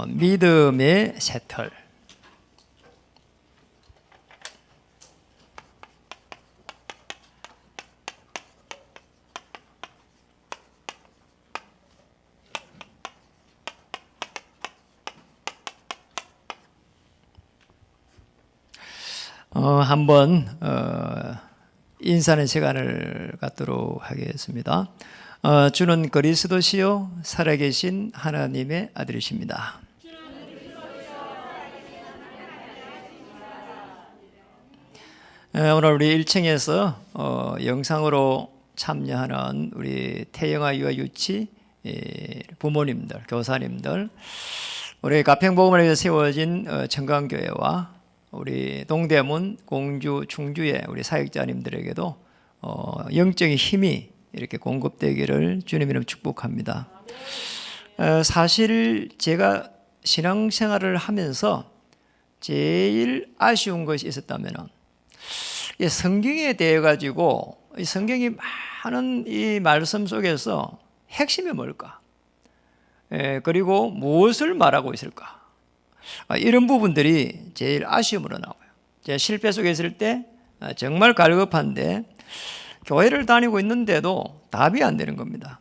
믿음의 새털. 한번 인사하는 시간을 갖도록 하겠습니다. 주는 그리스도시요 살아계신 하나님의 아들이십니다. 오늘 우리 1층에서 영상으로 참여하는 우리 태영아 유아 유치 부모님들, 교사님들, 우리 가평복음을 위해 세워진 청강교회와 우리 동대문, 공주, 충주의 우리 사역자님들에게도 영적인 힘이 이렇게 공급되기를 주님 이름 축복합니다. 사실 제가 신앙생활을 하면서 제일 아쉬운 것이 있었다면 성경에 대해 가지고 이 성경이 많은 이 말씀 속에서 핵심이 뭘까? 그리고 무엇을 말하고 있을까? 이런 부분들이 제일 아쉬움으로 나와요. 제가 실패 속에 있을 때 정말 갈급한데 교회를 다니고 있는데도 답이 안 되는 겁니다.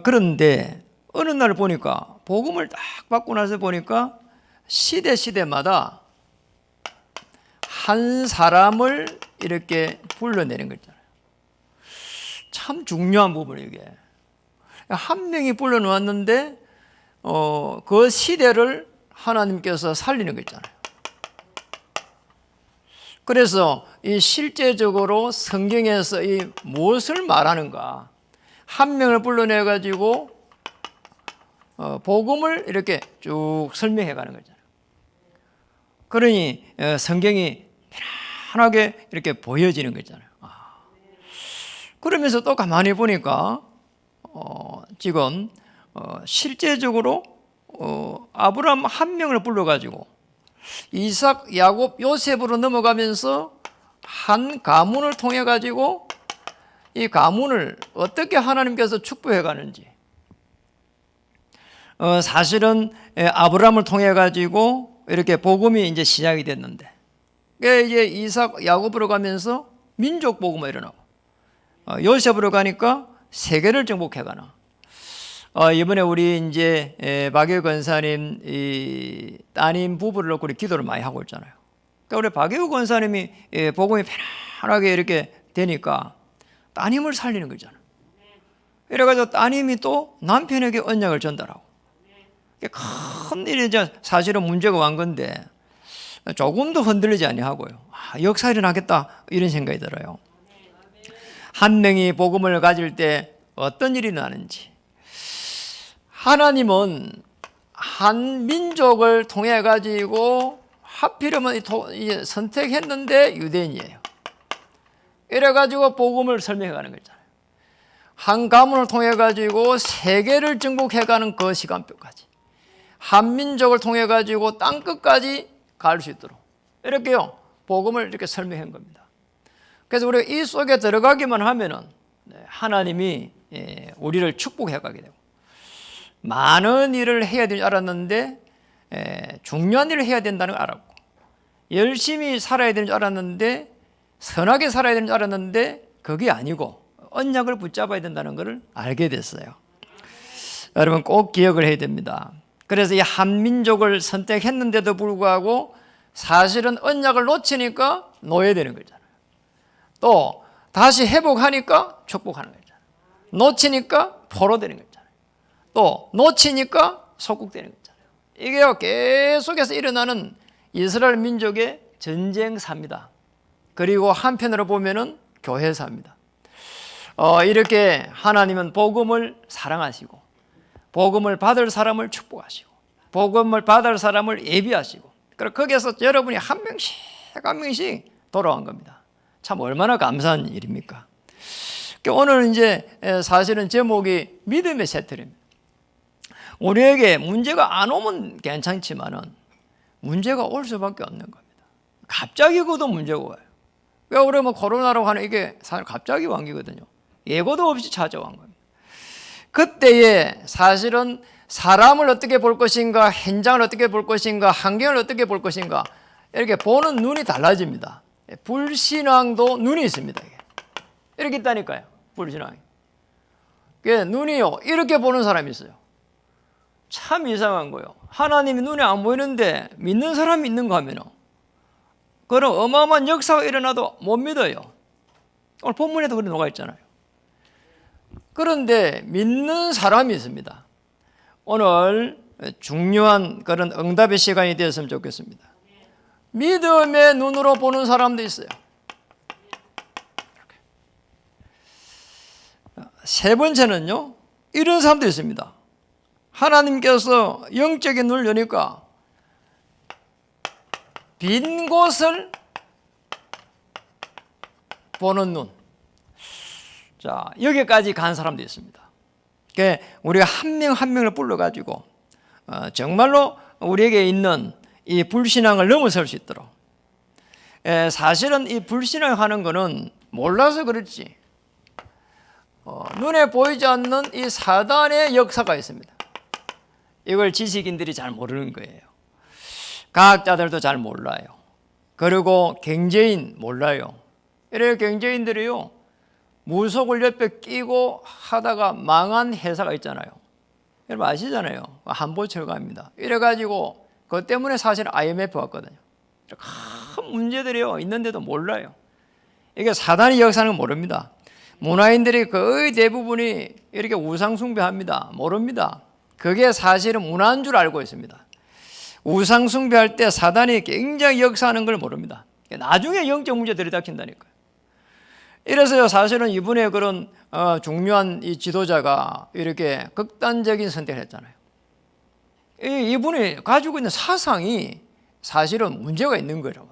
그런데 어느 날 보니까 복음을 딱 받고 나서 보니까 시대마다 한 사람을 이렇게 불러내는 거잖아요. 참 중요한 부분이에요, 이게. 한 명이 불러놓았는데 그 시대를 하나님께서 살리는 거 있잖아요. 그래서 이 실제적으로 성경에서 이 무엇을 말하는가, 한 명을 불러내 가지고 복음을 이렇게 쭉 설명해 가는 거잖아요. 그러니 성경이 편안하게 이렇게 보여지는 거잖아요. 그러면서 또 가만히 보니까 지금 실제적으로 아브라함 한 명을 불러가지고 이삭, 야곱, 요셉으로 넘어가면서 한 가문을 통해 가지고 이 가문을 어떻게 하나님께서 축복해 가는지, 사실은 아브라함을 통해 가지고 이렇게 복음이 이제 시작이 됐는데, 이제 이삭, 야곱으로 가면서 민족 복음이 일어나고, 요셉으로 가니까 세계를 정복해 가나. 이번에 우리 이제 박예우 권사님 이 따님 부부를 놓고 우리 기도를 많이 하고 있잖아요. 그러니까 우리 박예우 권사님이 복음이 편안하게 이렇게 되니까 따님을 살리는 거잖아요. 이래가지고 따님이 또 남편에게 언약을 전달하고, 큰 일이 이제 사실은 문제가 완 건데 조금도 흔들리지 아니하고요. 역사 일어나겠다 이런 생각이 들어요. 한 명이 복음을 가질 때 어떤 일이 나는지. 하나님은 한 민족을 통해 가지고 하필이면 선택했는데 유대인이에요. 이래 가지고 복음을 설명해 가는 거잖아요. 한 가문을 통해 가지고 세계를 정복해 가는 그 시간표까지, 한 민족을 통해 가지고 땅 끝까지 갈 수 있도록 이렇게요 복음을 이렇게 설명한 겁니다. 그래서 우리가 이 속에 들어가기만 하면은 하나님이 우리를 축복해 가게 되고, 많은 일을 해야 될 줄 알았는데 중요한 일을 해야 된다는 걸 알았고, 열심히 살아야 되는 줄 알았는데 선하게 살아야 되는 줄 알았는데 그게 아니고 언약을 붙잡아야 된다는 것을 알게 됐어요. 여러분 꼭 기억을 해야 됩니다. 그래서 이 한민족을 선택했는데도 불구하고 사실은 언약을 놓치니까 노예되는 거잖아요. 또 다시 회복하니까 축복하는 거잖아요. 놓치니까 포로되는 거잖아요. 또 놓치니까 속국되는 거잖아요. 이게 계속해서 일어나는 이스라엘 민족의 전쟁사입니다. 그리고 한편으로 보면은 교회사입니다. 이렇게 하나님은 복음을 사랑하시고, 복음을 받을 사람을 축복하시고, 복음을 받을 사람을 예비하시고, 그리고 거기에서 여러분이 한 명씩 돌아온 겁니다. 참 얼마나 감사한 일입니까? 오늘 이제 사실은 제목이 믿음의 새털입니다. 우리에게 문제가 안 오면 괜찮지만은 문제가 올 수밖에 없는 겁니다. 갑자기 그도 문제가 와요. 왜 그러면 코로나라고 하는 이게 사실 갑자기 왕기거든요. 예고도 없이 찾아온 겁니다. 그때에 사실은 사람을 어떻게 볼 것인가, 현장을 어떻게 볼 것인가, 환경을 어떻게 볼 것인가, 이렇게 보는 눈이 달라집니다. 불신앙도 눈이 있습니다. 이렇게 있다니까요. 불신앙이. 눈이요, 이렇게 보는 사람이 있어요. 참 이상한 거예요. 하나님이 눈에 안 보이는데 믿는 사람이 있는가 하면 그런 어마어마한 역사가 일어나도 못 믿어요. 오늘 본문에도 그런 녹아 있잖아요. 그런데 믿는 사람이 있습니다. 오늘 중요한 그런 응답의 시간이 되었으면 좋겠습니다. 믿음의 눈으로 보는 사람도 있어요. 세 번째는요, 이런 사람도 있습니다. 하나님께서 영적인 눈을 여니까 빈 곳을 보는 눈. 자, 여기까지 간 사람도 있습니다. 그러니까 우리가 한 명 한 명을 불러가지고 정말로 우리에게 있는 이 불신앙을 넘어설 수 있도록. 사실은 이 불신앙하는 거는 몰라서 그렇지 눈에 보이지 않는 이 사단의 역사가 있습니다. 이걸 지식인들이 잘 모르는 거예요. 과학자들도 잘 몰라요. 그리고 경제인 몰라요. 이래 경제인들이요, 무속을 옆에 끼고 하다가 망한 회사가 있잖아요. 여러분 아시잖아요. 한보철가입니다. 이래가지고 그것 때문에 사실 IMF 왔거든요. 큰 문제들이요 있는데도 몰라요. 이게 사단의 역사는 모릅니다. 문화인들이 거의 대부분이 이렇게 우상 숭배합니다. 모릅니다. 그게 사실은 문화인 줄 알고 있습니다. 우상 숭배할 때 사단이 굉장히 역사하는 걸 모릅니다. 나중에 영적 문제 들이닥친다니까요. 이래서요, 사실은 이분의 그런 중요한 이 지도자가 이렇게 극단적인 선택을 했잖아요. 이분이 가지고 있는 사상이 사실은 문제가 있는 거예요.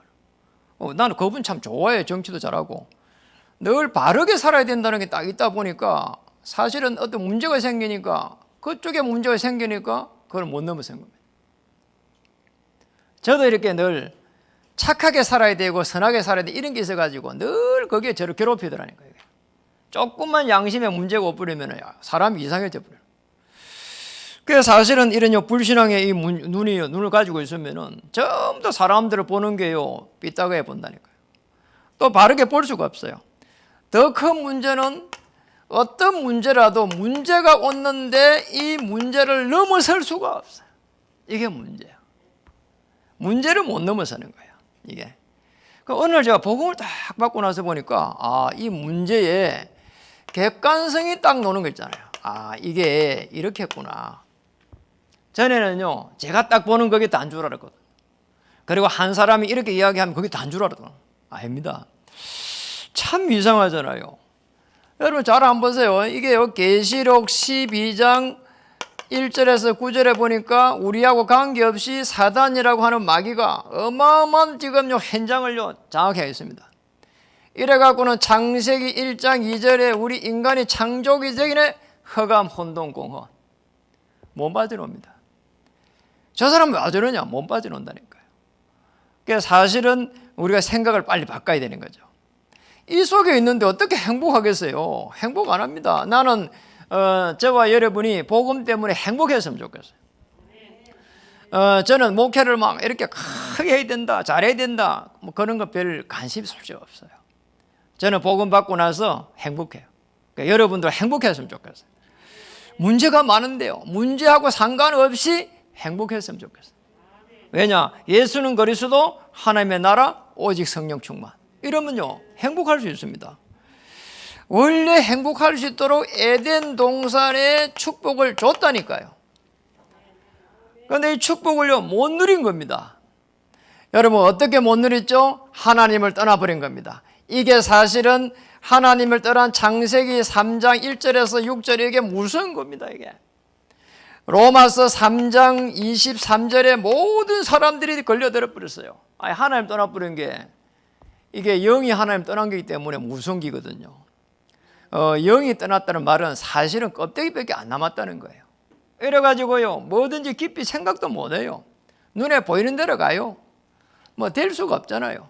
나는 그분 참 좋아해요. 정치도 잘하고. 늘 바르게 살아야 된다는 게 딱 있다 보니까 사실은 어떤 문제가 생기니까 그쪽에 문제가 생기니까 그걸 못 넘어선 겁니다. 저도 이렇게 늘 착하게 살아야 되고 선하게 살아야 돼 이런 게 있어가지고 늘 거기에 저를 괴롭히더라니까요. 조금만 양심에 문제가 없으면 사람이 이상해져 버려요. 그래서 사실은 이런 불신앙의 이 눈을 가지고 있으면은 전부 다 사람들을 보는 게요 삐딱하게 본다니까요. 또 바르게 볼 수가 없어요. 더 큰 문제는 어떤 문제라도 문제가 왔는데 이 문제를 넘어설 수가 없어요. 이게 문제야. 문제를 못 넘어서는 거예요. 이게. 오늘 제가 복음을 딱 받고 나서 보니까 이 문제에 객관성이 딱 노는 거 있잖아요. 이게 이렇게 했구나. 전에는요, 제가 딱 보는 거기 단 줄 알았거든요. 그리고 한 사람이 이렇게 이야기하면 그게 단 줄 알았거든요. 아닙니다. 참 이상하잖아요. 여러분 잘 한번 보세요. 이게요, 계시록 12장 1절에서 9절에 보니까 우리하고 관계없이 사단이라고 하는 마귀가 어마어마한 지금요 현장을요 장악해 있습니다. 이래갖고는 창세기 1장 2절에 우리 인간이 창조기 전에 허감, 혼돈, 공허 못 빠져놉니다. 저 사람은 왜 저러냐? 못 빠져놓는다니까요. 그래서 사실은 우리가 생각을 빨리 바꿔야 되는 거죠. 이 속에 있는데 어떻게 행복하겠어요? 행복 안 합니다. 나는 저와 여러분이 복음 때문에 행복했으면 좋겠어요. 저는 목회를 막 이렇게 크게 해야 된다, 잘해야 된다, 뭐 그런 거 별 관심 솔직히 없어요. 저는 복음 받고 나서 행복해요. 그러니까 여러분들 행복했으면 좋겠어요. 문제가 많은데요, 문제하고 상관없이 행복했으면 좋겠어요. 왜냐? 예수는 그리스도, 하나님의 나라, 오직 성령 충만. 이러면요 행복할 수 있습니다. 원래 행복할 수 있도록 에덴 동산에 축복을 줬다니까요. 그런데 이 축복을요 못 누린 겁니다. 여러분 어떻게 못 누렸죠? 하나님을 떠나버린 겁니다. 이게 사실은 하나님을 떠난 창세기 3장 1절에서 6절 이게 무서운 겁니다. 이게 로마서 3장 23절에 모든 사람들이 걸려들어 버렸어요. 하나님 떠나버린 게 이게 영이 하나님 떠난 거기 때문에 무서운 기거든요. 영이 떠났다는 말은 사실은 껍데기밖에 안 남았다는 거예요. 이래가지고요 뭐든지 깊이 생각도 못해요. 눈에 보이는 대로 가요. 뭐 될 수가 없잖아요.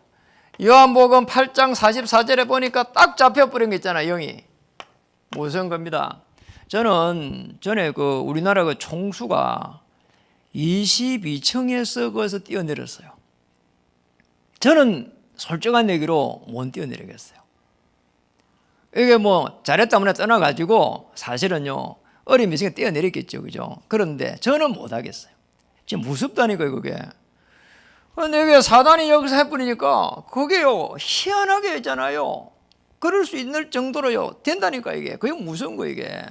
요한복음 8장 44절에 보니까 딱 잡혀버린 거 있잖아요. 영이 무서운 겁니다. 저는 전에 우리나라 총수가 22층에서 거기서 뛰어내렸어요. 저는 솔직한 얘기로 못 뛰어내리겠어요. 이게 잘했다면 떠나가지고 사실은요, 어린 미성에 뛰어내렸겠죠. 그죠? 그런데 저는 못 하겠어요. 지금 무섭다니까요, 그게. 근데 이게 사단이 여기서 해버리니까 그게요, 희한하게 했잖아요. 그럴 수 있는 정도로요, 된다니까, 이게. 그게 무서운 거, 이게.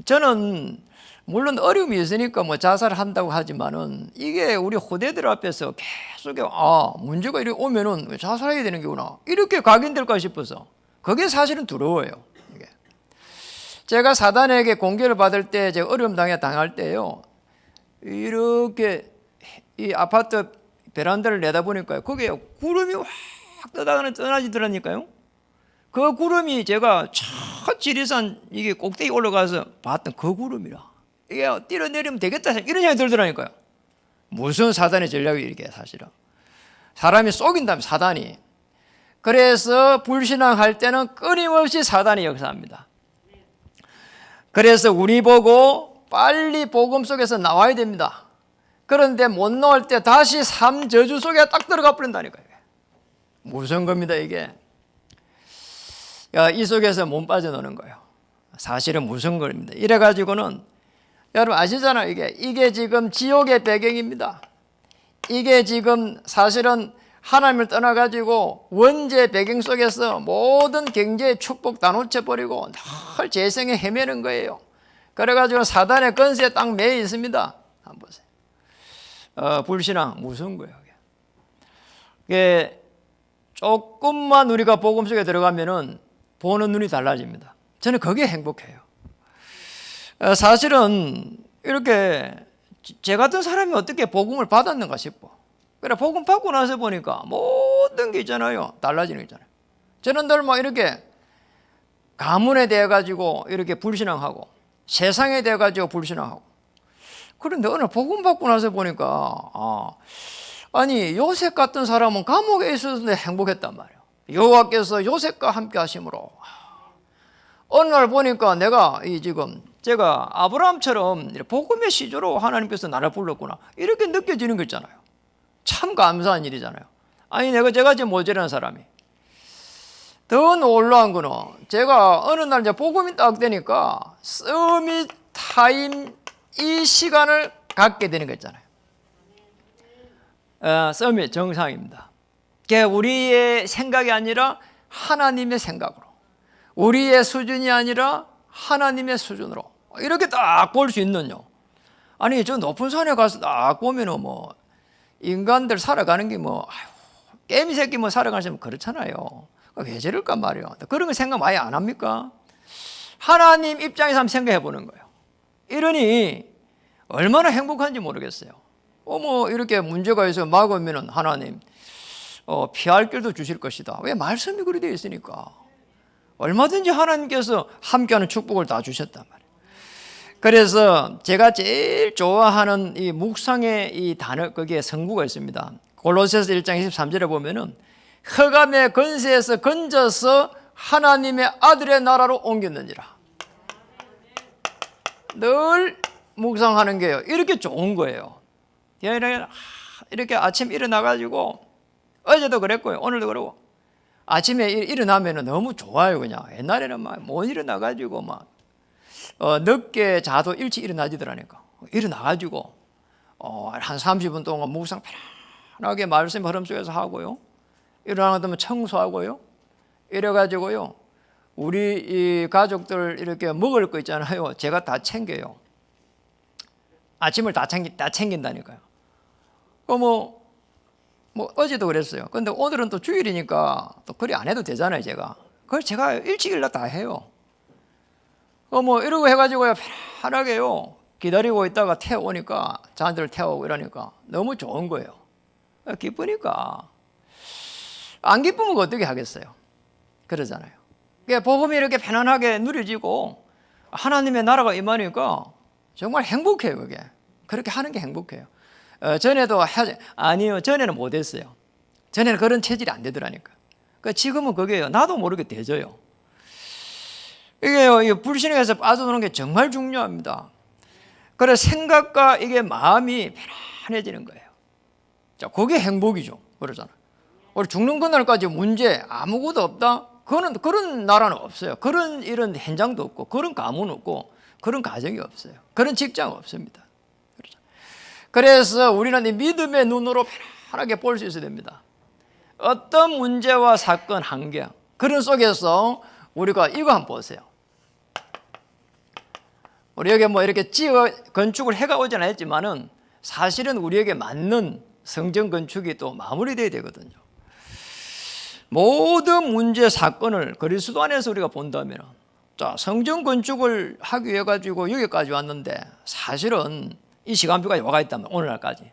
저는 물론 어려움이 있으니까 자살을 한다고 하지만은 이게 우리 후대들 앞에서 계속 문제가 이렇게 오면은 자살해야 되는 거구나 이렇게 각인될까 싶어서 그게 사실은 두려워요. 이게. 제가 사단에게 공격을 받을 때 제가 어려움 당할 때요, 이렇게 이 아파트 베란다를 내다보니까요, 거기에 구름이 확 떠나지더라니까요. 그 구름이 제가 첫 지리산 이게 꼭대기 올라가서 봤던 그 구름이라. 이게 뛰어내리면 되겠다 이런 생각이 들더라니까요. 무슨 사단의 전략이 이렇게 사실은. 사람이 속인다면 사단이. 그래서 불신앙할 때는 끊임없이 사단이 역사합니다. 그래서 우리 보고 빨리 복음 속에서 나와야 됩니다. 그런데 못 나올 때 다시 삼저주 속에 딱 들어가 버린다니까요. 무슨 겁니다 이게. 이 속에서 못 빠져나오는 거예요. 사실은 무슨 겁니다. 이래가지고는 여러분 아시잖아요. 이게 지금 지옥의 배경입니다. 이게 지금 사실은 하나님을 떠나가지고 원죄 배경 속에서 모든 경제의 축복 다 놓쳐버리고 늘 재생에 헤매는 거예요. 그래가지고 사단의 건세에 딱 매여 있습니다. 한번 보세요. 불신앙 무서운 거예요. 이게 조금만 우리가 복음 속에 들어가면은 보는 눈이 달라집니다. 저는 그게 행복해요. 사실은 이렇게 제 같은 사람이 어떻게 복음을 받았는가 싶어. 그래 복음 받고 나서 보니까 모든 게 있잖아요. 달라지는 게 있잖아요. 저는 늘 이렇게 가문에 대해 가지고 이렇게 불신앙하고 세상에 대해 가지고 불신앙하고. 그런데 오늘 복음 받고 나서 보니까 아니 요셉 같은 사람은 감옥에 있었는데 행복했단 말이에요. 여호와께서 요셉과 함께 하심으로. 어느 날 보니까 내가 제가 아브라함처럼 복음의 시조로 하나님께서 나를 불렀구나 이렇게 느껴지는 거 있잖아요. 참 감사한 일이잖아요. 아니 제가 지금 모자란 사람이 더 놀라운 거는 제가 어느 날 복음이 딱 되니까 서밋 타임 이 시간을 갖게 되는 거 있잖아요. 서밋 정상입니다. 그게 우리의 생각이 아니라 하나님의 생각으로, 우리의 수준이 아니라 하나님의 수준으로 이렇게 딱 볼 수 있는요. 아니 저 높은 산에 가서 딱 보면은 인간들 살아가는 게 깨미 새끼 살아가시면 그렇잖아요. 왜 저럴까 말이에요. 그런 거 생각 많이 안 합니까? 하나님 입장에서 한번 생각해 보는 거예요. 이러니 얼마나 행복한지 모르겠어요. 이렇게 문제가 있어 막으면은 하나님 피할 길도 주실 것이다. 왜 말씀이 그리 되어 있으니까. 얼마든지 하나님께서 함께하는 축복을 다 주셨단 말이에요. 그래서 제가 제일 좋아하는 이 묵상의 이 단어, 거기에 성구가 있습니다. 골로새서 1장 23절에 보면은 흑암의 권세에서 건져서 하나님의 아들의 나라로 옮겼느니라. 늘 묵상하는 게요. 이렇게 좋은 거예요. 이렇게 아침 일어나가지고 어제도 그랬고요. 오늘도 그러고 아침에 일어나면 너무 좋아요. 그냥 옛날에는 못 일어나가지고 늦게 자도 일찍 일어나지더라니까. 일어나가지고 한 30분 동안 묵상 편안하게 말씀 흐름 속에서 하고요. 일어나면 청소하고요. 이래가지고요. 우리 이 가족들 이렇게 먹을 거 있잖아요. 제가 다 챙겨요. 아침을 다 챙긴다니까요. 어제도 그랬어요. 근데 오늘은 또 주일이니까 또 그리 안 해도 되잖아요, 제가. 그걸 제가 일찍 일어나 다 해요. 이러고 해가지고요, 편하게요. 기다리고 있다가 태워오니까, 자녀들 태워오고 이러니까 너무 좋은 거예요. 기쁘니까. 안 기쁘면 어떻게 하겠어요? 그러잖아요. 복음이 이렇게 편안하게 누려지고, 하나님의 나라가 임하니까 정말 행복해요, 그게. 그렇게 하는 게 행복해요. 전에도 아니요, 전에는 못했어요. 전에는 그런 체질이 안 되더라니까. 지금은 그게요, 나도 모르게 되져요. 이게 불신에서 빠져드는 게 정말 중요합니다. 그래 생각과 이게 마음이 편안해지는 거예요. 자, 그게 행복이죠. 그러잖아. 우리 죽는 그날까지 문제 아무것도 없다. 그런 나라는 없어요. 그런 이런 현장도 없고, 그런 가문 없고, 그런 가정이 없어요. 그런 직장 없습니다. 그래서 우리는 이 믿음의 눈으로 편안하게 볼 수 있어야 됩니다. 어떤 문제와 사건, 환경 그런 속에서 우리가 이거 한번 보세요. 우리 여기 뭐 이렇게 건축을 해가 오진 않았지만은 사실은 우리에게 맞는 성전 건축이 또 마무리돼야 되거든요. 모든 문제 사건을 그리스도 안에서 우리가 본다면, 자, 성전 건축을 하기 위해 가지고 여기까지 왔는데 사실은 이 시간표까지 와가 있다면 오늘날까지.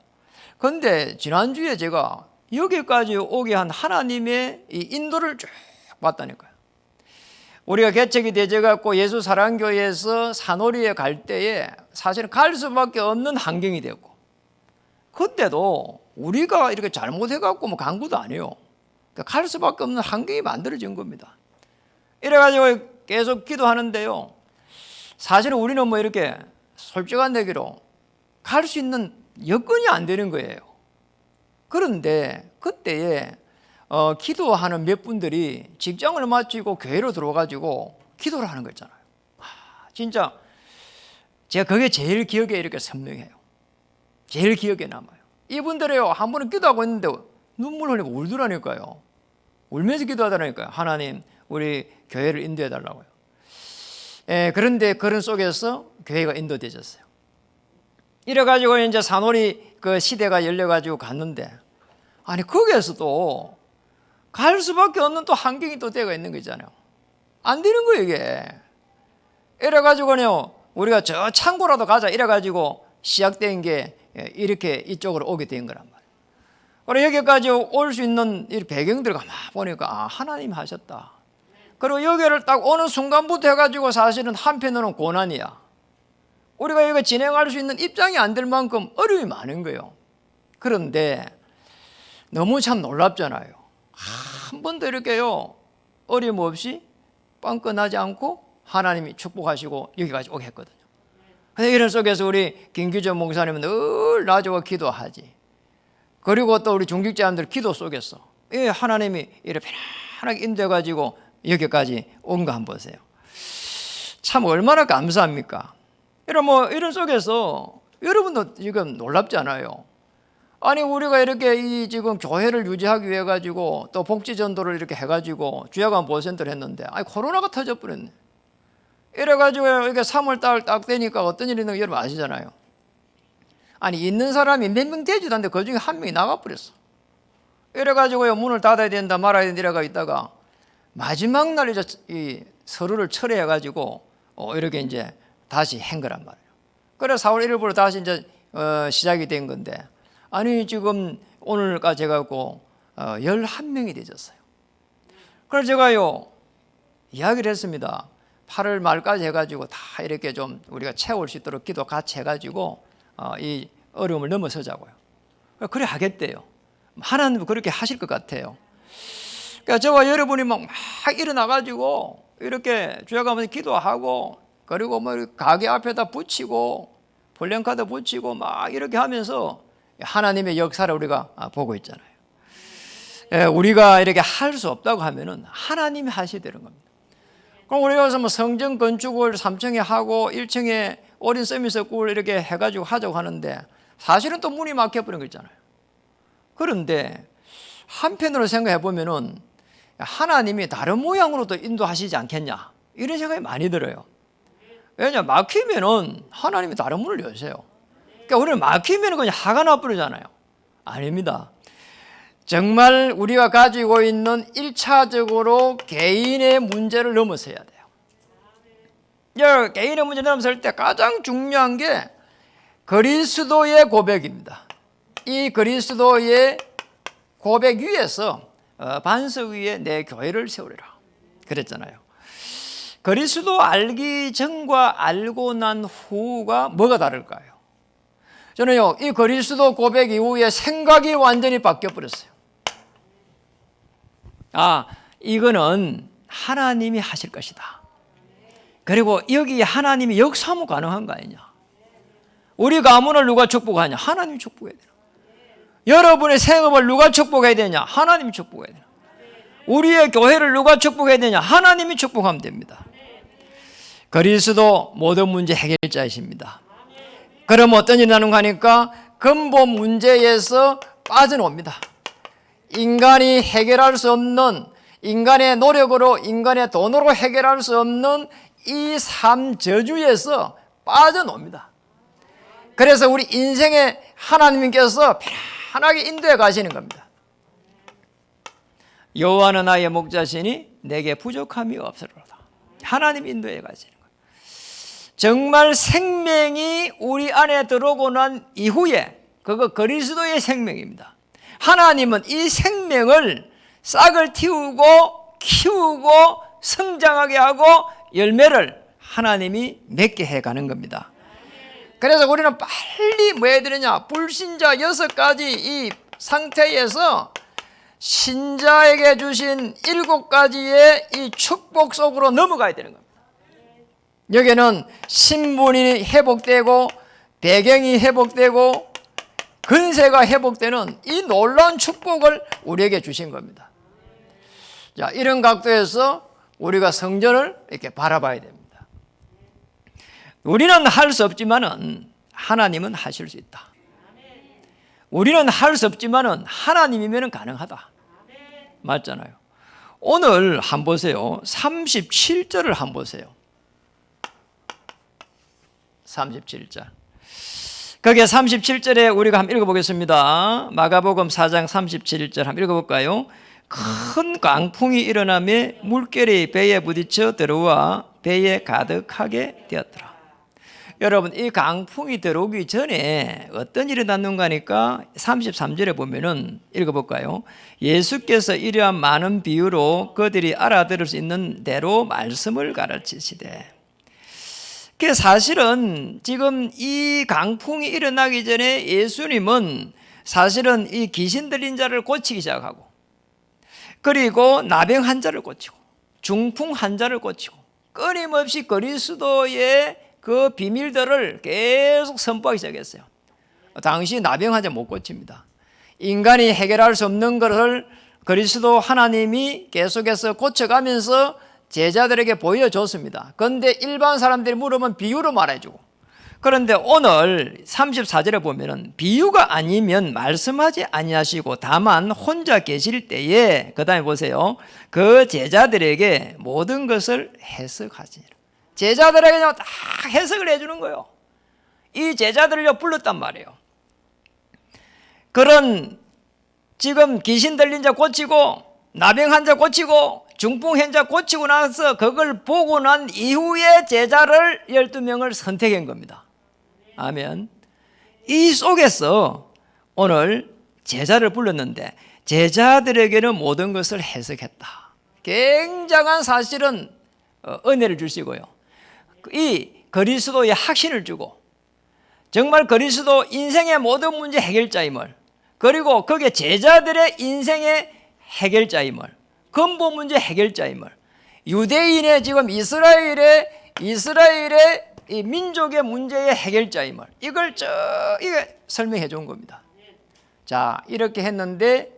그런데 지난주에 제가 여기까지 오게 한 하나님의 이 인도를 쭉 봤다니까요. 우리가 개척이 되어갖고 예수 사랑교회에서 산오리에 갈 때에 사실은 갈 수밖에 없는 환경이 되었고, 그때도 우리가 이렇게 잘못해갖고 뭐 간 것도 아니에요. 갈 수밖에 없는 환경이 만들어진 겁니다. 이래가지고 계속 기도하는데요. 사실은 우리는 뭐 이렇게 솔직한 얘기로 갈 수 있는 여건이 안 되는 거예요. 그런데 그때에 기도하는 몇 분들이 직장을 마치고 교회로 들어와가지고 기도를 하는 거 있잖아요. 진짜 제가 그게 제일 기억에 이렇게 선명해요. 제일 기억에 남아요. 이분들이요, 한 번은 기도하고 있는데 눈물 흘리고 울더라니까요. 울면서 기도하더라니까요. 하나님, 우리 교회를 인도해 달라고요. 그런데 그런 속에서 교회가 인도되졌어요. 이래가지고 이제 산오리 그 시대가 열려가지고 갔는데, 아니 거기에서도 갈 수밖에 없는 또 환경이 또 때가 있는 거잖아요. 안 되는 거예요 이게. 이래가지고요, 우리가 저 창고라도 가자 이래가지고 시작된 게 이렇게 이쪽으로 오게 된 거란 말이에요. 그리고 여기까지 올 수 있는 이 배경들을 가만 보니까 하나님 하셨다. 그리고 여기를 딱 오는 순간부터 해가지고 사실은 한편으로는 고난이야. 우리가 이거 진행할 수 있는 입장이 안 될 만큼 어려움이 많은 거예요. 그런데 너무 참 놀랍잖아요. 한 번도 이렇게요, 어려움 없이 빵끈하지 않고 하나님이 축복하시고 여기까지 오게 했거든요. 그래서 이런 속에서 우리 김규전 목사님은 늘 나저와 기도하지. 그리고 또 우리 중직자님들 기도 속에서 하나님이 이렇게 편안하게 인도해가지고 여기까지 온 거 한번 보세요. 참 얼마나 감사합니까? 이런 속에서 여러분도 지금 놀랍지 않아요? 아니 우리가 이렇게 이 지금 교회를 유지하기 위해 가지고 또 복지 전도를 이렇게 해가지고 주야간 보센터를 했는데, 아니 코로나가 터져버렸네. 이래가지고 이렇게 3월 달 딱 되니까 어떤 일이 있는지 여러분 아시잖아요. 아니 있는 사람이 몇 명 되지도 않는데 그 중에 한 명이 나가버렸어. 이래가지고요, 문을 닫아야 된다 말아야 된다 이래가 있다가 마지막 날 이제 이 서류를 철회해가지고 이렇게 이제 다시 한 거란 말이에요. 그래서 4월 1일부터 다시 이제 시작이 된 건데, 아니 지금 오늘까지 해갖고 11명이 되졌어요. 그래서 제가요 이야기를 했습니다. 8월 말까지 해가지고 다 이렇게 좀 우리가 채울 수 있도록 기도 같이 해가지고 이 어려움을 넘어서자고요. 그래 하겠대요. 하나님도 그렇게 하실 것 같아요. 그러니까 저와 여러분이 막 일어나가지고 이렇게 주야가면서 기도하고, 그리고 뭐 가게 앞에다 붙이고 플랜카드 붙이고 막 이렇게 하면서 하나님의 역사를 우리가 보고 있잖아요. 우리가 이렇게 할 수 없다고 하면은 하나님이 하셔야 되는 겁니다. 그럼 우리가 여기서 뭐 성전 건축을 3층에 하고 1층에 어린 서밋스쿨 이렇게 해가지고 하자고 하는데 사실은 또 문이 막혀버린 거 있잖아요. 그런데 한편으로 생각해 보면은 하나님이 다른 모양으로도 인도하시지 않겠냐, 이런 생각이 많이 들어요. 왜냐, 막히면은 하나님이 다른 문을 여세요. 그러니까 우리는 막히면 그냥 화가 나버리잖아요. 아닙니다. 정말 우리가 가지고 있는 1차적으로 개인의 문제를 넘어서야 돼요. 개인의 문제를 넘어설 때 가장 중요한 게 그리스도의 고백입니다. 이 그리스도의 고백 위에서 반석 위에 내 교회를 세우리라 그랬잖아요. 그리스도 알기 전과 알고 난 후가 뭐가 다를까요? 저는요, 이 그리스도 고백 이후에 생각이 완전히 바뀌어 버렸어요. 이거는 하나님이 하실 것이다. 그리고 여기 하나님이 역사하면 가능한 거 아니냐? 우리 가문을 누가 축복하냐? 하나님이 축복해야 되나? 여러분의 생업을 누가 축복해야 되냐? 하나님이 축복해야 되나? 우리의 교회를 누가 축복해야 되냐? 하나님이 축복하면 됩니다. 그리스도 모든 문제 해결자이십니다. 그럼 어떤 일이 나는가 하니까 근본 문제에서 빠져나옵니다. 인간이 해결할 수 없는, 인간의 노력으로, 인간의 돈으로 해결할 수 없는 이 삶 저주에서 빠져나옵니다. 그래서 우리 인생에 하나님께서 편하게 인도해 가시는 겁니다. 여호와는 나의 목자시니 내게 부족함이 없으리로다. 하나님 인도해 가시는 거예요. 정말 생명이 우리 안에 들어오고 난 이후에 그거 그리스도의 생명입니다. 하나님은 이 생명을 싹을 틔우고 키우고 성장하게 하고 열매를 하나님이 맺게 해가는 겁니다. 그래서 우리는 빨리 뭐 해야 되느냐? 불신자 6가지 이 상태에서 신자에게 주신 7가지의 이 축복 속으로 넘어가야 되는 겁니다. 여기는 신분이 회복되고 배경이 회복되고 근세가 회복되는 이 놀라운 축복을 우리에게 주신 겁니다. 자, 이런 각도에서 우리가 성전을 이렇게 바라봐야 됩니다. 우리는 할 수 없지만은 하나님은 하실 수 있다. 우리는 할 수 없지만은 하나님이면 가능하다. 맞잖아요. 오늘 한번 보세요. 37절을 한번 보세요. 37절. 거기에 37절에 우리가 한번 읽어보겠습니다. 마가복음 4장 37절 한번 읽어볼까요? 큰 강풍이 일어나며 물결이 배에 부딪혀 들어와 배에 가득하게 되었더라. 여러분, 이 강풍이 들어오기 전에 어떤 일이 났는가 하니까 33절에 보면은 읽어볼까요? 예수께서 이러한 많은 비유로 그들이 알아들을 수 있는 대로 말씀을 가르치시되. 그 사실은 지금 이 강풍이 일어나기 전에 예수님은 사실은 이 귀신 들린 자를 고치기 시작하고, 그리고 나병 환자를 고치고 중풍 환자를 고치고 끊임없이 그리스도의 그 비밀들을 계속 선포하기 시작했어요. 당시 나병 환자 못 고칩니다. 인간이 해결할 수 없는 것을 그리스도 하나님이 계속해서 고쳐가면서 제자들에게 보여줬습니다. 그런데 일반 사람들이 물으면 비유로 말해주고, 그런데 오늘 34절에 보면은 비유가 아니면 말씀하지 아니하시고 다만 혼자 계실 때에, 그 다음에 보세요, 그 제자들에게 모든 것을 해석하시니라. 제자들에게 다 해석을 해주는 거예요. 이 제자들을 불렀단 말이에요. 그런 지금 귀신 들린 자 고치고 나병 환자 고치고 중풍 환자 고치고 나서 그걸 보고 난 이후에 제자를 12명을 선택한 겁니다. 아멘. 이 속에서 오늘 제자를 불렀는데 제자들에게는 모든 것을 해석했다. 굉장한 사실은 은혜를 주시고요. 이 그리스도의 확신을 주고 정말 그리스도 인생의 모든 문제 해결자임을, 그리고 그게 제자들의 인생의 해결자임을, 근본 문제 해결자임을, 유대인의 지금 이스라엘의 이 민족의 문제의 해결자임을, 이게 설명해 준 겁니다. 자, 이렇게 했는데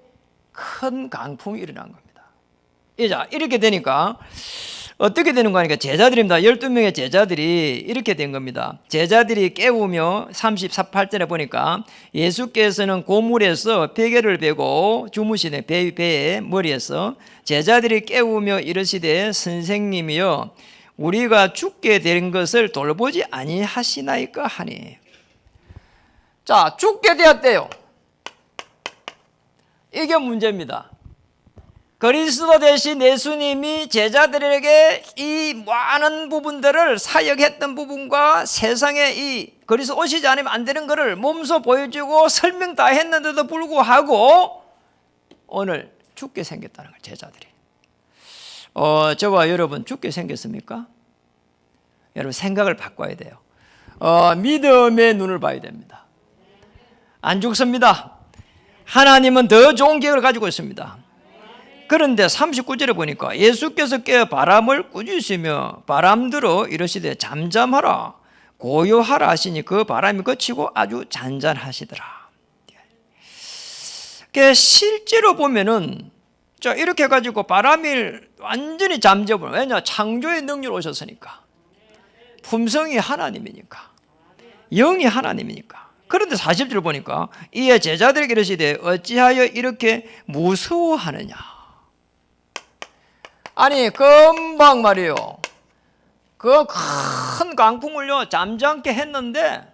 큰 강풍이 일어난 겁니다. 자, 이렇게 되니까 어떻게 되는 거 하니까 제자들입니다. 12명의 제자들이 이렇게 된 겁니다. 제자들이 깨우며 38절에 보니까 예수께서는 고물에서 베개를 베고 주무시네, 배의 머리에서. 제자들이 깨우며 이르시되 선생님이여 우리가 죽게 된 것을 돌보지 아니하시나이까 하니. 자, 죽게 되었대요. 이게 문제입니다. 그리스도 대신 예수님이 제자들에게 이 많은 부분들을, 사역했던 부분과 세상에 이 그리스도 오시지 않으면 안 되는 것을 몸소 보여주고 설명 다 했는데도 불구하고 오늘 죽게 생겼다는 거예요, 제자들이. 저와 여러분 죽게 생겼습니까? 여러분 생각을 바꿔야 돼요. 믿음의 눈을 봐야 됩니다. 안 죽습니다. 하나님은 더 좋은 계획을 가지고 있습니다. 그런데 39절에 보니까 예수께서 깨어 바람을 꾸짖으시며 바람들어 이러시되 잠잠하라 고요하라 하시니 그 바람이 그치고 아주 잔잔하시더라. 실제로 보면은 자 이렇게 해가지고 바람이 완전히 잠재버려. 왜냐? 창조의 능력으로 오셨으니까. 품성이 하나님이니까. 영이 하나님이니까. 그런데 40절 보니까 이에 제자들에게 이르시되 어찌하여 이렇게 무서워하느냐. 아니 금방 말이에요. 그 큰 강풍을요 잠잠케 했는데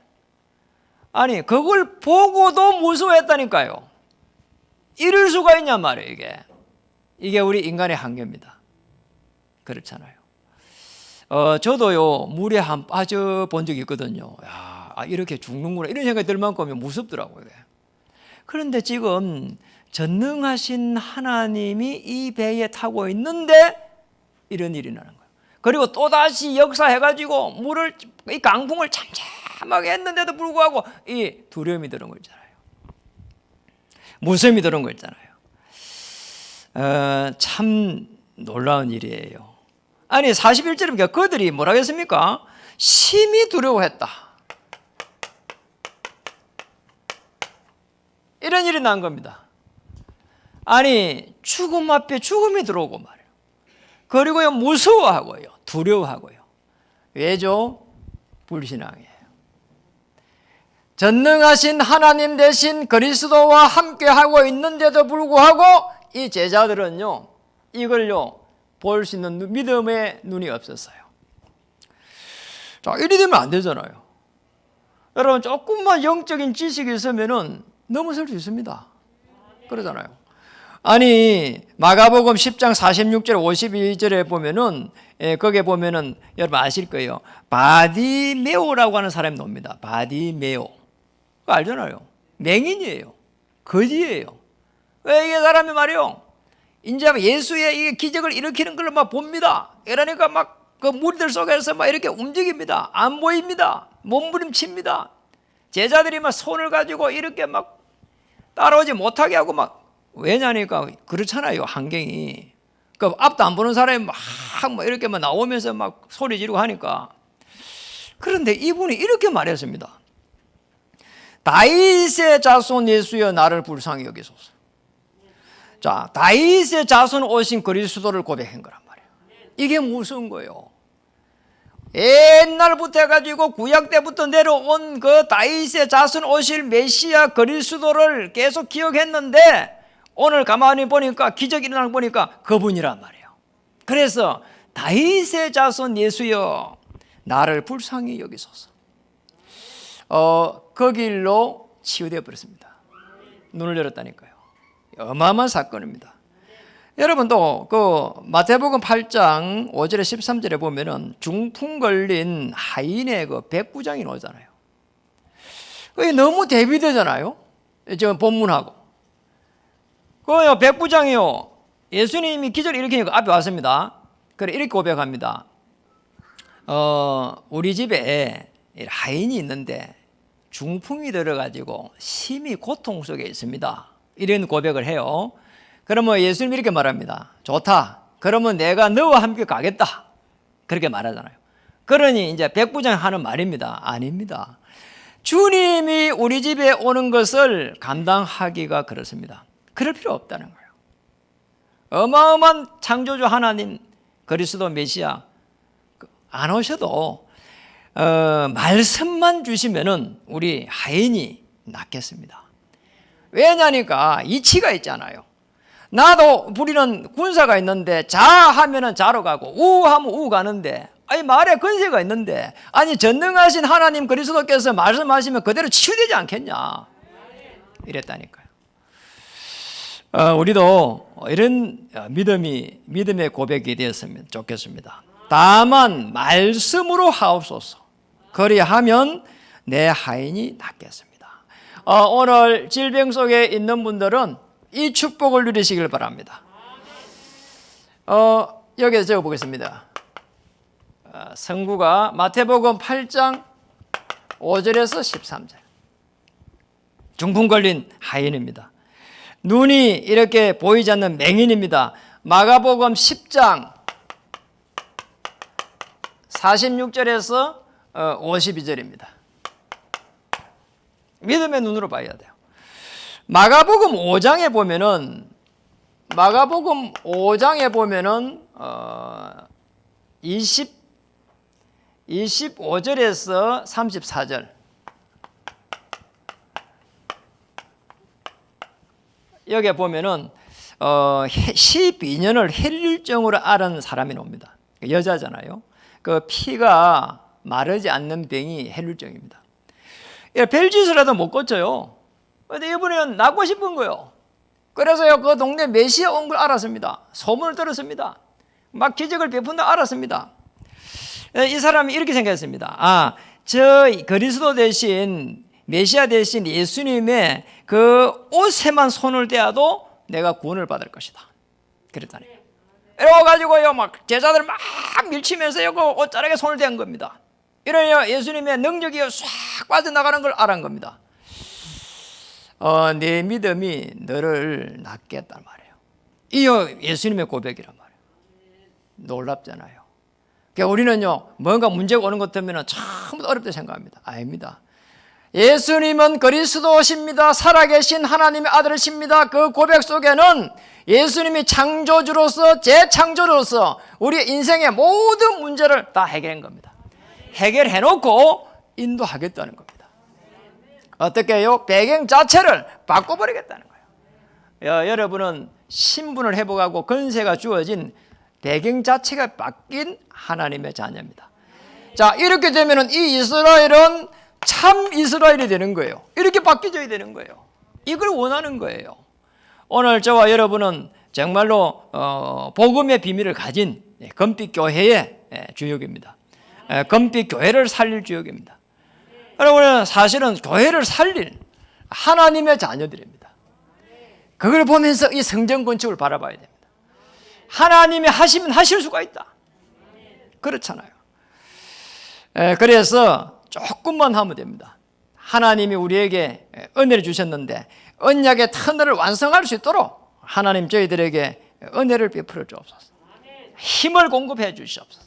아니 그걸 보고도 무서워했다니까요. 이럴 수가 있냔 말이에요. 이게 우리 인간의 한계입니다. 그렇잖아요. 저도요 물에 한 빠져 본 적이 있거든요. 야, 이렇게 죽는구나 이런 생각이 들 만큼 무섭더라고요. 그런데 지금 전능하신 하나님이 이 배에 타고 있는데 이런 일이 나는 거예요. 그리고 또다시 역사해가지고 물을 이 강풍을 잠잠하게 했는데도 불구하고 이 두려움이 드는 거 있잖아요. 무서움이 드는 거 있잖아요. 참 놀라운 일이에요. 아니 41절에 보니까 그들이 뭐라고 했습니까? 심히 두려워했다. 이런 일이 난 겁니다. 아니 죽음 앞에 죽음이 들어오고 말이에요. 그리고요 무서워하고요 두려워하고요. 왜죠? 불신앙이에요. 전능하신 하나님 대신 그리스도와 함께하고 있는데도 불구하고 이 제자들은요 이걸요 볼 수 있는 믿음의 눈이 없었어요. 자, 이리 되면 안 되잖아요. 여러분 조금만 영적인 지식이 있으면은 넘어설 수 있습니다. 그러잖아요. 아니 마가복음 10장 46절 52절에 보면은 거기에 보면은 여러분 아실 거예요. 바디메오라고 하는 사람이 나옵니다. 바디메오. 그거 알잖아요. 맹인이에요. 거지예요. 왜 이게 사람이 말이요? 이제 예수의 이 기적을 일으키는 걸 막 봅니다. 이러니까 막 그 무리들 속에서 막 이렇게 움직입니다. 안 보입니다. 몸부림칩니다. 제자들이 막 손을 가지고 이렇게 막 따라오지 못하게 하고 막 왜냐니까 그렇잖아요. 환경이. 그 앞도 안 보는 사람이 막 이렇게 막 나오면서 막 소리 지르고 하니까. 그런데 이분이 이렇게 말했습니다. 다윗의 자손 예수여 나를 불쌍히 여기소서. 자, 다윗의 자손 오신 그리스도를 고백한 거란 말이에요. 이게 무슨 거예요? 옛날부터 해가지고 구약 때부터 내려온 그 다윗의 자손 오실 메시아 그리스도를 계속 기억했는데 오늘 가만히 보니까 기적이 일어나는 거 보니까 그분이란 말이에요. 그래서 다윗의 자손 예수여 나를 불쌍히 여기소서. 그 길로 치유되어 버렸습니다. 눈을 열었다니까요. 어마어마한 사건입니다. 여러분도 그 마태복음 8장 5절에 13절에 보면은 중풍 걸린 하인의 그 백부장이 나오잖아요. 그게 너무 대비되잖아요. 지금 본문하고. 그 백부장이요. 예수님이 기적을 일으키니까 앞에 왔습니다. 그래 이렇게 고백합니다. 우리 집에 하인이 있는데 중풍이 들어가지고 심히 고통 속에 있습니다. 이런 고백을 해요. 그러면 예수님이 이렇게 말합니다. 좋다. 그러면 내가 너와 함께 가겠다. 그렇게 말하잖아요. 그러니 이제 백부장이 하는 말입니다. 아닙니다. 주님이 우리 집에 오는 것을 감당하기가 그렇습니다. 그럴 필요 없다는 거예요. 어마어마한 창조주 하나님 그리스도 메시아 안 오셔도 말씀만 주시면은 우리 하인이 낫겠습니다. 왜냐니까 이치가 있잖아요. 나도 부리는 군사가 있는데 자 하면은 자로 가고 우 하면 우 가는데 아니 말에 권세가 있는데 아니 전능하신 하나님 그리스도께서 말씀하시면 그대로 치유되지 않겠냐 이랬다니까요. 우리도 이런 믿음의 고백이 되었으면 좋겠습니다. 다만 말씀으로 하옵소서. 그리하면 내 하인이 낫겠습니다. 오늘 질병 속에 있는 분들은 이 축복을 누리시길 바랍니다. 여기에 적어보겠습니다. 성구가 마태복음 8장 5절에서 13절. 중풍 걸린 하인입니다. 눈이 이렇게 보이지 않는 맹인입니다. 마가복음 10장 46절에서 52절입니다. 믿음의 눈으로 봐야 돼요. 마가복음 5장에 보면은 25절에서 34절 여기에 보면은 12년을 혈류증으로 앓은 사람이 나옵니다. 여자잖아요. 그 피가 마르지 않는 병이 혈류증입니다. 별짓을라도 못 고쳐요. 그런데 이번에는 낫고 싶은 거예요. 그래서요, 그 동네 메시아 온 걸 알았습니다. 소문을 들었습니다. 막 기적을 베푼다 알았습니다. 이 사람이 이렇게 생각했습니다. 저 그리스도 대신 메시아 대신 예수님의 그 옷에만 손을 대어도 내가 구원을 받을 것이다. 그랬다니. 이래가지고요, 막 제자들 막 밀치면서요, 그 옷자락에 손을 댄 겁니다. 이러요, 예수님의 능력이 싹 빠져나가는 걸 알은 겁니다. 내 믿음이 너를 낫게 했단 말이에요. 이요 예수님의 고백이란 말이에요. 놀랍잖아요. 그러니까 우리는요, 뭔가 문제가 오는 것 때문에 참 어렵다 생각합니다. 아닙니다. 예수님은 그리스도십니다. 살아계신 하나님의 아들이십니다. 그 고백 속에는 예수님이 창조주로서, 재창조로서 우리 인생의 모든 문제를 다 해결한 겁니다. 해결해놓고 인도하겠다는 겁니다. 어떻게 해요? 배경 자체를 바꿔버리겠다는 거예요. 여러분은 신분을 회복하고 권세가 주어진 배경 자체가 바뀐 하나님의 자녀입니다. 자, 이렇게 되면 이 이스라엘은 참 이스라엘이 되는 거예요. 이렇게 바뀌어져야 되는 거예요. 이걸 원하는 거예요. 오늘 저와 여러분은 정말로 복음의 비밀을 가진 금빛교회의 주역입니다. 금빛교회를 살릴 주역입니다. 여러분은 사실은 교회를 살릴 하나님의 자녀들입니다. 그걸 보면서 이 성전 건축을 바라봐야 됩니다. 하나님이 하시면 하실 수가 있다. 그렇잖아요. 그래서 조금만 하면 됩니다. 하나님이 우리에게 은혜를 주셨는데 언약의 터널을 완성할 수 있도록 하나님 저희들에게 은혜를 베풀어 주옵소서. 힘을 공급해 주시옵소서.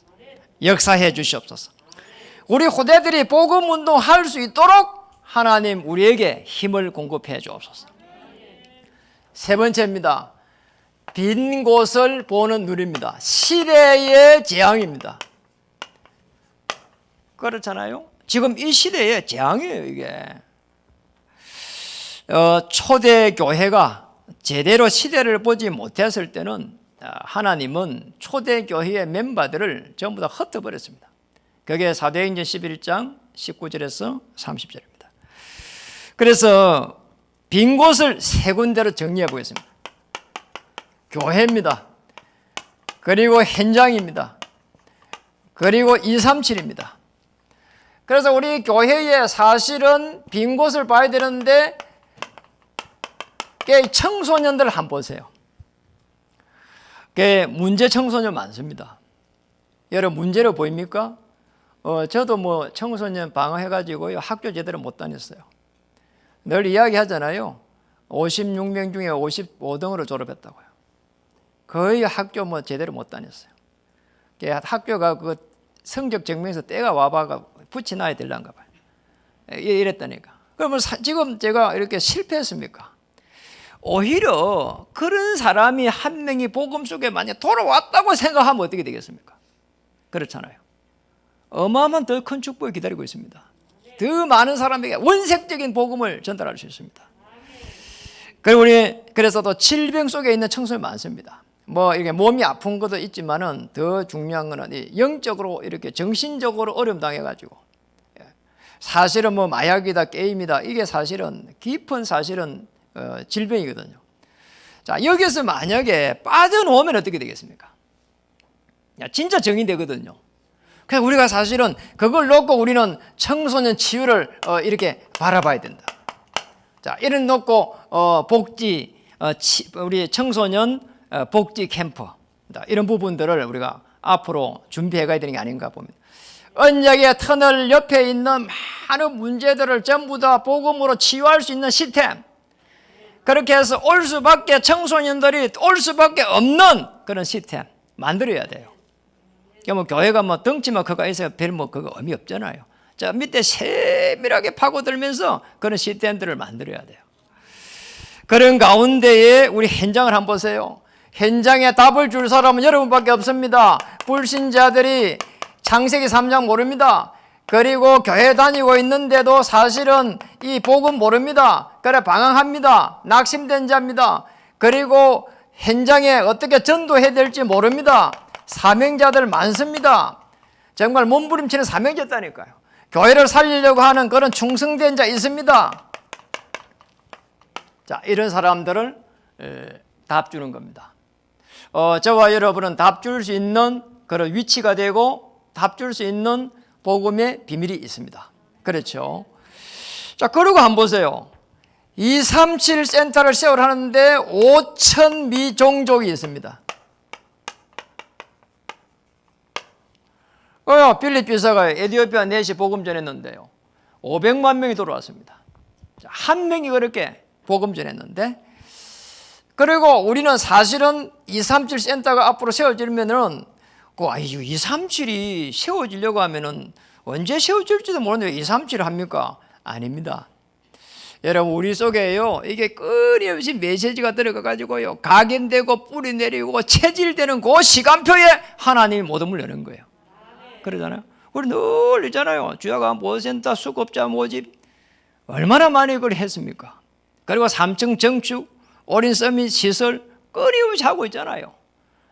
역사해 주시옵소서. 우리 후대들이 복음 운동할 수 있도록 하나님 우리에게 힘을 공급해 주옵소서. 세 번째입니다. 빈 곳을 보는 눈입니다. 시대의 재앙입니다. 그렇잖아요. 지금 이 시대의 재앙이에요, 이게. 초대 교회가 제대로 시대를 보지 못했을 때는 하나님은 초대 교회의 멤버들을 전부 다 흩어버렸습니다. 그게 사도행전 11장 19절에서 30절입니다. 그래서 빈 곳을 세 군데로 정리해 보겠습니다. 교회입니다. 그리고 현장입니다. 그리고 237입니다. 그래서 우리 교회에 사실은 빈 곳을 봐야 되는데 청소년들 한번 보세요. 문제 청소년 많습니다. 여러분 문제로 보입니까? 저도 뭐 청소년 방어해가지고 학교 제대로 못 다녔어요. 늘 이야기하잖아요. 56명 중에 55등으로 졸업했다고요. 거의 학교 뭐 제대로 못 다녔어요. 학교가 그 성적 증명에서 때가 와봐가 붙여놔야 되려는가 봐요. 이랬다니까. 그러면 지금 제가 이렇게 실패했습니까? 오히려 그런 사람이 한 명이 복음 속에 만약 돌아왔다고 생각하면 어떻게 되겠습니까? 그렇잖아요. 어마어마한 더 큰 축복이 기다리고 있습니다. 더 많은 사람에게 원색적인 복음을 전달할 수 있습니다. 그리고 그래서 또 질병 속에 있는 청소년이 많습니다. 뭐 이렇게 몸이 아픈 것도 있지만은 더 중요한 거는 영적으로 이렇게 정신적으로 어려움 당해가지고 사실은 뭐 마약이다 게임이다 이게 사실은 깊은 사실은 질병이거든요. 자, 여기서 만약에 빠져나오면 어떻게 되겠습니까? 진짜 정이 되거든요. 그냥 우리가 사실은 그걸 놓고 우리는 청소년 치유를 이렇게 바라봐야 된다. 자, 이런 놓고 복지 우리 청소년 복지 캠프 이런 부분들을 우리가 앞으로 준비해 가야 되는 게 아닌가 봅니다. 언약의 터널 옆에 있는 많은 문제들을 전부 다 복음으로 치유할 수 있는 시스템, 그렇게 해서 올 수밖에 청소년들이 올 수밖에 없는 그런 시스템 만들어야 돼요. 뭐 교회가 뭐 덩치만 그거 있어야 별 뭐 그거 의미 없잖아요. 자, 밑에 세밀하게 파고들면서 그런 시스템들을 만들어야 돼요. 그런 가운데에 우리 현장을 한번 보세요. 현장에 답을 줄 사람은 여러분밖에 없습니다. 불신자들이 창세기 3장 모릅니다. 그리고 교회 다니고 있는데도 사실은 이 복음 모릅니다. 그래 방황합니다. 낙심된 자입니다. 그리고 현장에 어떻게 전도해야 될지 모릅니다. 사명자들 많습니다. 정말 몸부림치는 사명자다니까요. 교회를 살리려고 하는 그런 충성된 자 있습니다. 자, 이런 사람들을 답 주는 겁니다. 저와 여러분은 답 줄 수 있는 그런 위치가 되고 답 줄 수 있는 복음의 비밀이 있습니다. 그렇죠? 자, 그리고 한번 보세요. 237 센터를 세우라는데 5천 미종족이 있습니다. 필립 비서가 에티오피아 넷이 복음 전했는데요. 500만 명이 들어왔습니다. 한 명이 그렇게 복음 전했는데, 그리고 우리는 사실은 237 센터가 앞으로 세워지면은 237이 세워지려고 하면은 언제 세워질지도 모르는데 237을 합니까? 아닙니다. 여러분, 우리 속에요, 이게 끊임없이 메시지가 들어가가지고요, 각인되고 뿌리 내리고 체질되는 그 시간표에 하나님이 모둠을 여는 거예요. 그러잖아요. 우리 늘 있잖아요. 주야가 모센터 수급자 모집 얼마나 많이 그걸 했습니까? 그리고 3층 정축, 어린 서밋 시설 끊임없이 하고 있잖아요.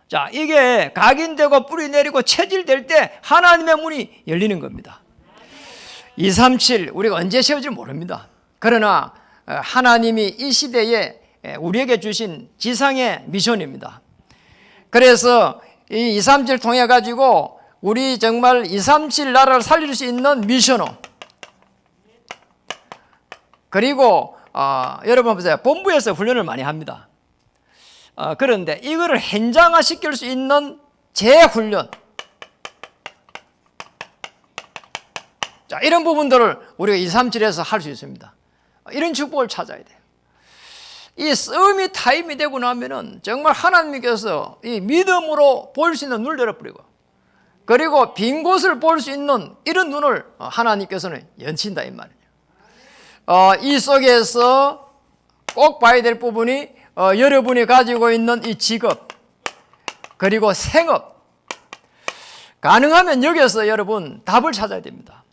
자, 이게 각인되고 뿌리 내리고 체질될 때 하나님의 문이 열리는 겁니다. 237 우리가 언제 세워질지 모릅니다. 그러나 하나님이 이 시대에 우리에게 주신 지상의 미션입니다. 그래서 이 237 통해 가지고 우리 정말 237 나라를 살릴 수 있는 미션호, 그리고 여러분 보세요. 본부에서 훈련을 많이 합니다. 그런데 이거를 현장화 시킬 수 있는 재훈련, 자, 이런 부분들을 우리가 237에서 할 수 있습니다. 이런 축복을 찾아야 돼요. 이 싸움이 타임이 되고 나면은 정말 하나님께서 이 믿음으로 볼 수 있는 눈을 열어버리고, 그리고 빈 곳을 볼 수 있는 이런 눈을 하나님께서는 연친다 이 말이에요. 이 속에서 꼭 봐야 될 부분이 여러분이 가지고 있는 이 직업, 그리고 생업, 가능하면 여기서 여러분 답을 찾아야 됩니다.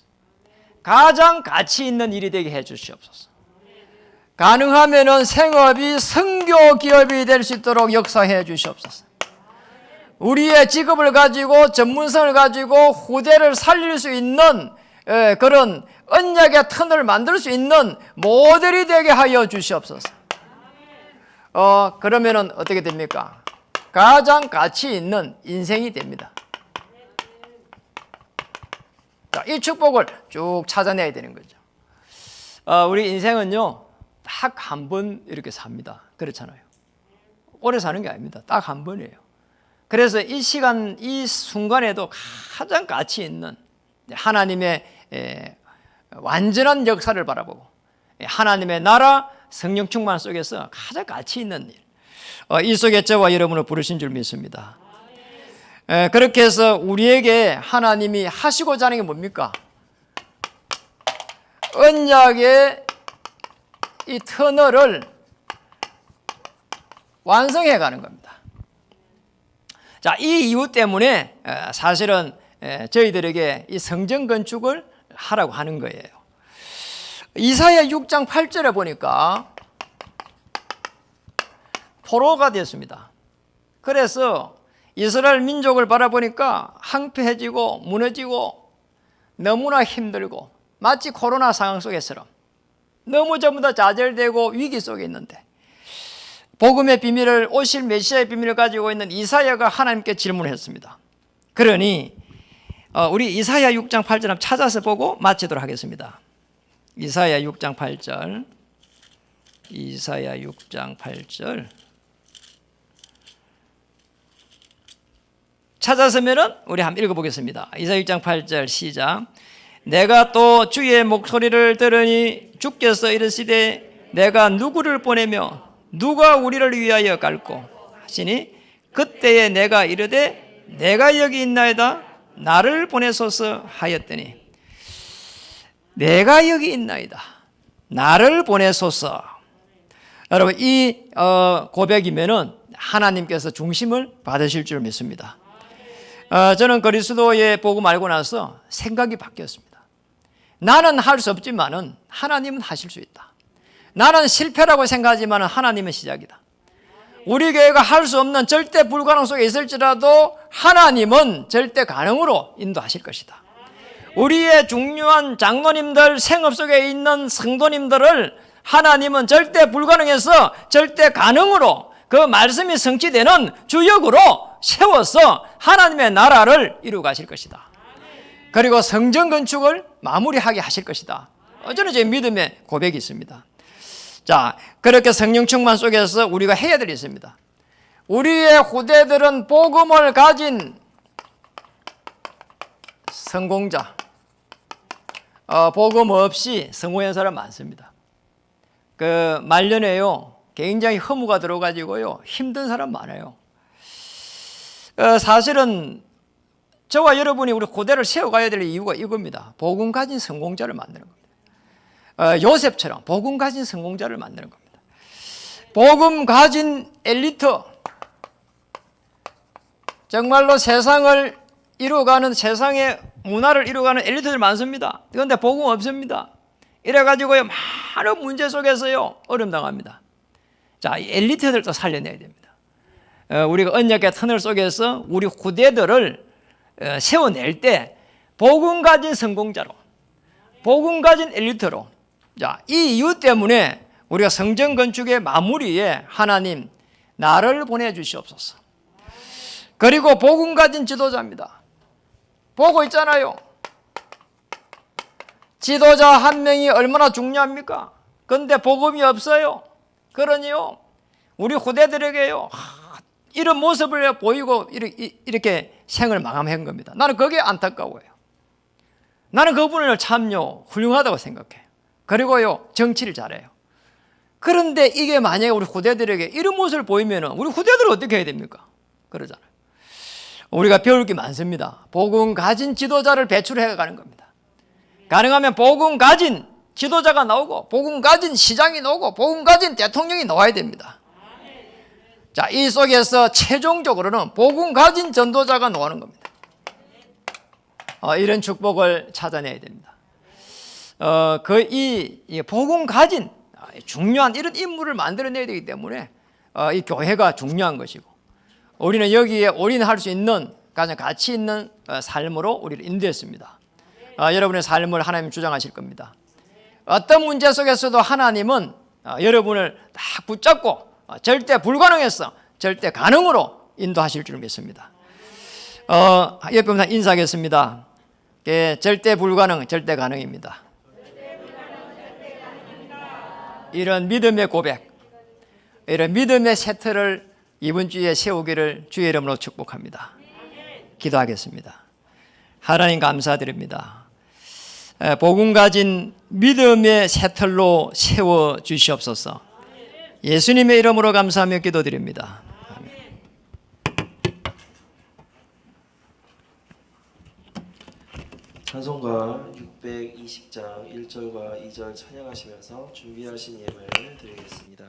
가장 가치 있는 일이 되게 해 주시옵소서. 가능하면 생업이 선교 기업이 될 수 있도록 역사해 주시옵소서. 우리의 직업을 가지고 전문성을 가지고 후대를 살릴 수 있는 그런 언약의 턴을 만들 수 있는 모델이 되게 하여 주시옵소서. 그러면은 어떻게 됩니까? 가장 가치 있는 인생이 됩니다. 자, 이 축복을 쭉 찾아내야 되는 거죠. 우리 인생은요, 딱 한 번 이렇게 삽니다. 그렇잖아요. 오래 사는 게 아닙니다. 딱 한 번이에요. 그래서 이 시간, 이 순간에도 가장 가치 있는 하나님의 완전한 역사를 바라보고 하나님의 나라 성령 충만 속에서 가장 가치 있는 일, 이 속에 저와 여러분을 부르신 줄 믿습니다. 그렇게 해서 우리에게 하나님이 하시고자 하는 게 뭡니까? 언약의 이 터널을 완성해 가는 겁니다. 자, 이 이유 때문에 사실은 저희들에게 이 성전 건축을 하라고 하는 거예요. 이사야 6장 8절에 보니까 포로가 됐습니다. 그래서 이스라엘 민족을 바라보니까 황폐해지고 무너지고 너무나 힘들고 마치 코로나 상황 속에처럼 너무 전부 다 좌절되고 위기 속에 있는데, 복음의 비밀을, 오실 메시아의 비밀을 가지고 있는 이사야가 하나님께 질문을 했습니다. 그러니 우리 이사야 6장 8절 한번 찾아서 보고 마치도록 하겠습니다. 이사야 6장 8절, 이사야 6장 8절 찾아서면은 우리 한번 읽어보겠습니다. 이사야 6장 8절 시작. 내가 또 주의 목소리를 들으니 주께서 이르시되 내가 누구를 보내며 누가 우리를 위하여 갈고 하시니 그때에 내가 이르되 내가 여기 있나이다 나를 보내소서 하였더니 내가 여기 있나이다 나를 보내소서. 여러분 이 고백이면은 하나님께서 중심을 받으실 줄 믿습니다. 저는 그리스도의 복음 알고 나서 생각이 바뀌었습니다. 나는 할 수 없지만은 하나님은 하실 수 있다. 나는 실패라고 생각하지만 하나님은 시작이다. 우리 교회가 할 수 없는 절대 불가능 속에 있을지라도 하나님은 절대 가능으로 인도하실 것이다. 우리의 중요한 장로님들, 생업 속에 있는 성도님들을 하나님은 절대 불가능해서 절대 가능으로 그 말씀이 성취되는 주역으로 세워서 하나님의 나라를 이루어 가실 것이다. 그리고 성전 건축을 마무리하게 하실 것이다. 저는 제 믿음의 고백이 있습니다. 자, 그렇게 성령 충만 속에서 우리가 해야 될 일이 있습니다. 우리의 후대들은 복음을 가진 성공자, 복음 없이 성공한 사람 많습니다. 그 말년에요 굉장히 허무가 들어가지고요 힘든 사람 많아요. 사실은 저와 여러분이 우리 고대를 세워가야 될 이유가 이겁니다. 복음 가진 성공자를 만드는 겁니다. 요셉처럼 복음 가진 성공자를 만드는 겁니다. 복음 가진 엘리트, 정말로 세상을 이루어가는, 세상의 문화를 이루어가는 엘리트들 많습니다. 그런데 복음 없습니다. 이래가지고요 많은 문제 속에서요 어려움 당합니다. 자, 엘리트들도 살려내야 됩니다. 우리가 언약의 터널 속에서 우리 후대들을 세워낼 때 복음 가진 성공자로, 복음 가진 엘리트로, 자, 이 이유 때문에 우리가 성전 건축의 마무리에 하나님 나를 보내주시옵소서. 그리고 복음 가진 지도자입니다. 보고 있잖아요. 지도자 한 명이 얼마나 중요합니까? 그런데 복음이 없어요. 그러니요 우리 후대들에게요 이런 모습을 보이고 이렇게 생을 마감한 겁니다. 나는 그게 안타까워요. 나는 그분을 참요 훌륭하다고 생각해요. 그리고요 정치를 잘해요. 그런데 이게 만약에 우리 후대들에게 이런 모습을 보이면 우리 후대들은 어떻게 해야 됩니까? 그러잖아요. 우리가 배울 게 많습니다. 복음 가진 지도자를 배출해 가는 겁니다. 가능하면 복음 가진 지도자가 나오고 복음 가진 시장이 나오고 복음 가진 대통령이 나와야 됩니다. 자, 이 속에서 최종적으로는 복음 가진 전도자가 나오는 겁니다. 이런 축복을 찾아내야 됩니다. 이 복음 가진 중요한 이런 인물을 만들어내야 되기 때문에 이 교회가 중요한 것이고 우리는 여기에 올인할 수 있는 가장 가치 있는 삶으로 우리를 인도했습니다. 여러분의 삶을 하나님 주장하실 겁니다. 어떤 문제 속에서도 하나님은 여러분을 딱 붙잡고 절대 불가능해서 절대 가능으로 인도하실 줄 믿습니다. 옆에 분들 인사하겠습니다. 절대 불가능, 절대 가능입니다. 이런 믿음의 고백, 이런 믿음의 세트를 이번 주에 세우기를 주의 이름으로 축복합니다. 기도하겠습니다. 하나님 감사드립니다. 복음 가진 믿음의 새틀로 세워 주시옵소서. 예수님의 이름으로 감사하며 기도드립니다. 아멘. 찬송가 620장 1절과 2절 찬양하시면서 준비하신 예물 드리겠습니다.